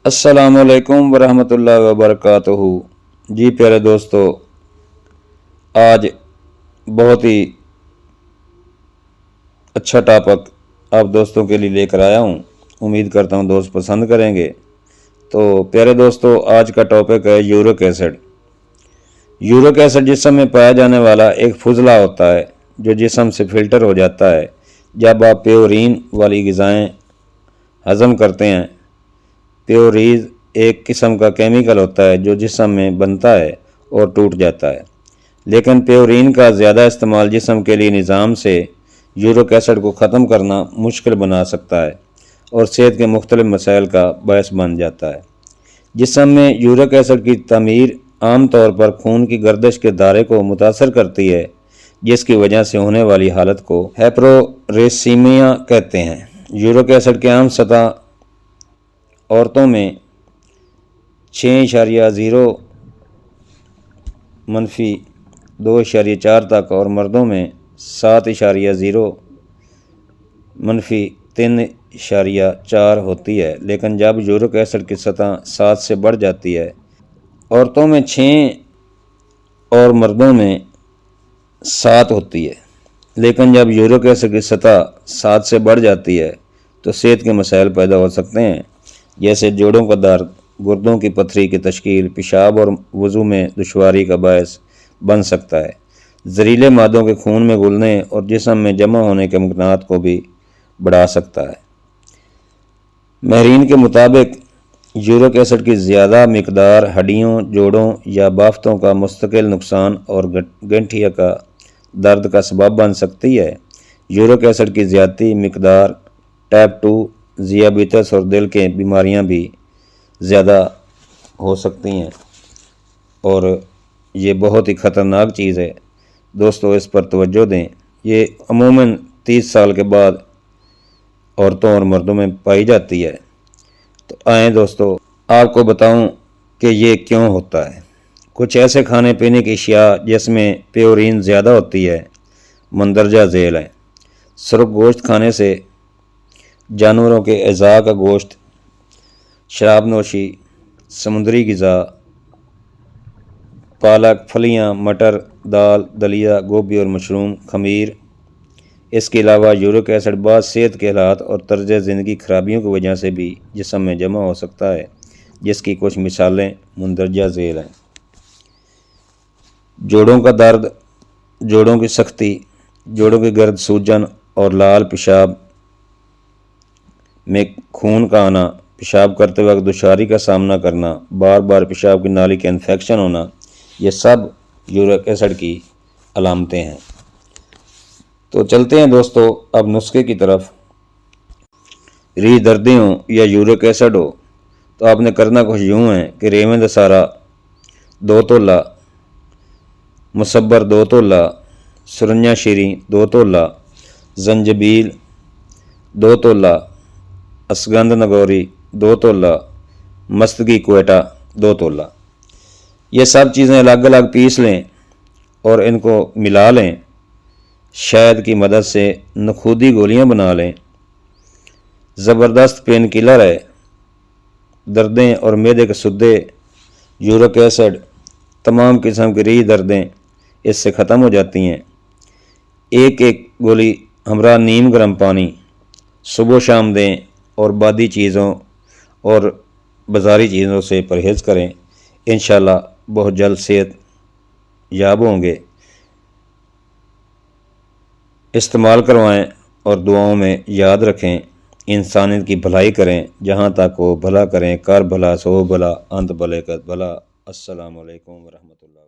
अस्सलाम वालेकुम वरहमतुल्लाहि वबरकातुहू। जी प्यारे दोस्तों, आज बहुत ही अच्छा टॉपिक आप दोस्तों के लिए लेकर आया हूँ। उम्मीद करता हूँ दोस्त पसंद करेंगे। तो प्यारे दोस्तों, आज का टॉपिक है यूरिक एसिड। यूरिक एसिड जिस्म में पाया जाने वाला एक फुजला होता है जो जिस्म से फिल्टर हो जाता है जब आप प्योरीन वाली ग़िज़ाएँ हज़म करते हैं। प्योरीज एक किस्म का केमिकल होता है जो जिस्म में बनता है और टूट जाता है, लेकिन प्योरीन का ज़्यादा इस्तेमाल जिस्म के लिए निज़ाम से यूरिक एसिड को ख़त्म करना मुश्किल बना सकता है और सेहत के मुख्तलिफ मसाइल का बायस बन जाता है। जिस्म में यूरिक एसिड की तमीर आम तौर पर खून की गर्दिश के दायरे को मुतासर करती है, जिसकी वजह से होने वाली हालत को हाइपोरेसीमिया कहते हैं। यूरिक एसिड की आम सतह औरतों में 6.0 -2.4 तक और मर्दों में 7.0 -3.4 होती है, लेकिन जब यूरिक एसिड की सतह 7 से बढ़ जाती है, औरतों में 6 और मर्दों में 7 होती है, लेकिन जब यूरिक एसिड की सतह 7 से बढ़ जाती है तो सेहत के मसाइल पैदा हो सकते हैं, जैसे जोड़ों का दर्द, गुर्दों की पथरी की तश्कील, पेशाब और वज़ू में दुश्वारी का बायस बन सकता है। जहरीले मादों के खून में घुलने और जिस्म में जमा होने के मुमकिनात को भी बढ़ा सकता है। माहिरीन के मुताबिक यूरिक एसिड की ज़्यादा मिकदार हड्डियों, जोड़ों या बाफ्तों का मुस्तकिल नुकसान और गठिया का दर्द का सबब बन सकती है। यूरिक एसिड की ज़्यादा मिकदार टाइप 2 ज़ियाबीतस और दिल के बीमारियां भी ज़्यादा हो सकती हैं और ये बहुत ही ख़तरनाक चीज़ है। दोस्तों, इस पर तवज्जो दें। ये अमूमन 30 साल के बाद औरतों और मर्दों में पाई जाती है। तो आएँ दोस्तों, आपको बताऊं कि ये क्यों होता है। कुछ ऐसे खाने पीने की अशिया जिसमें प्योरीन ज़्यादा होती है मंदरजा झेल हैं। सुर्ख गोश्त खाने से, जानवरों के अज़ा का गोश्त, शराब नोशी, समुद्री ग़िज़ा, पालक, फलियाँ, मटर, दाल, दलिया, गोभी और मशरूम, खमीर। इसके अलावा यूरिक एसिड बाद सेहत के हालात और तर्ज ज़िंदगी खराबियों की वजह से भी जिस्म में जमा हो सकता है, जिसकी कुछ मिसालें मंदरजा झेल हैं। जोड़ों का दर्द, जोड़ों की सख्ती, जोड़ों की गर्द सूजन और लाल पेशाब में खून का आना, पेशाब करते वक्त दुशारी का सामना करना, बार बार पेशाब की नाली के इन्फेक्शन होना, ये सब यूरिक एसिड की अलामतें हैं। तो चलते हैं दोस्तों अब नुस्खे की तरफ। रीह दर्दें हों या यूरिक एसिड हो तो आपने करना कुछ यूँ है कि रेवंद सारा 2 तोला, मुसब्बर 2 तोला, सुरंजा शीरी 2 तोला, जंजबील 2 तोला, असगंध नगौरी 2 तोला, मस्तगी कोयटा 2 तोला। ये सब चीज़ें अलग अलग पीस लें और इनको मिला लें। शहद की मदद से नखूदी गोलियां बना लें। ज़बरदस्त पेन किलर है। दर्दें और मैदे के सुद्दे, यूरिक एसिड, तमाम किस्म की रीह दर्दें इससे ख़त्म हो जाती हैं। एक एक गोली हमरा नीम गर्म पानी सुबह शाम दें और बादी चीज़ों और बाज़ारी चीज़ों से परहेज़ करें। इंशाल्लाह बहुत जल्द सेहत याब होंगे। इस्तेमाल करवाएं और दुआओं में याद रखें। इंसानियत की भलाई करें, जहाँ तक हो भला करें। कर भला सो भला, अंत भले कर भला। अस्सलामु अलैकुम वरहमतुल्लाह।